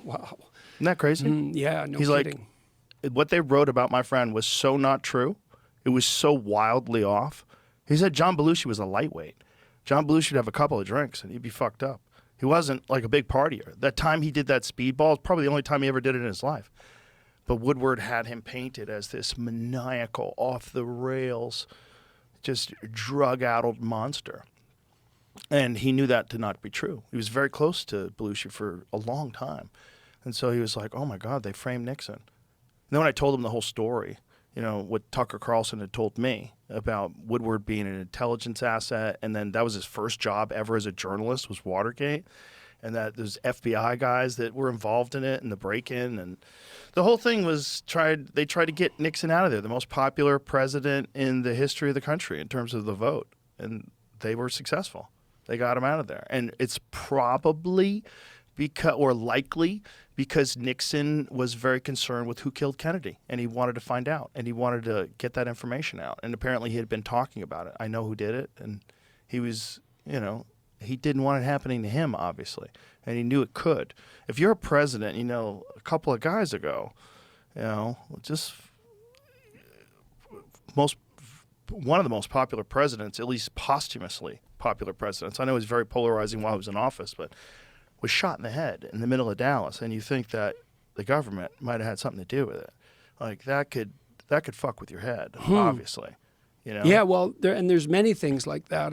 Wow. Isn't that crazy? Yeah, no He's kidding. like, what they wrote about my friend was so not true. It was so wildly off. He said John Belushi was a lightweight. John Belushi would have a couple of drinks and he'd be fucked up. He wasn't like a big partier. That time he did that speedball is probably the only time he ever did it in his life. But Woodward had him painted as this maniacal, off the rails, just drug-addled monster. And he knew that to not be true. He was very close to Belushi for a long time. And so he was like, oh my God, they framed Nixon. And then when I told him the whole story, you know, what Tucker Carlson had told me about Woodward being an intelligence asset, and then that was his first job ever as a journalist was Watergate, and that there's FBI guys that were involved in it and the break-in, and the whole thing was they tried to get Nixon out of there, the most popular president in the history of the country in terms of the vote, and they were successful. They got him out of there, and it's probably likely because Nixon was very concerned with who killed Kennedy, and he wanted to find out, and he wanted to get that information out, and apparently he had been talking about it. I know who did it, and he was, you know, he didn't want it happening to him, obviously, and he knew it could. If you're a president, you know, a couple of guys ago, you know, just one of the most popular presidents, at least posthumously popular presidents. I know he's very polarizing while he was in office, but was shot in the head in the middle of Dallas, and you think that the government might have had something to do with it. Like that could fuck with your head, obviously. You know? Yeah, well, there's many things like that.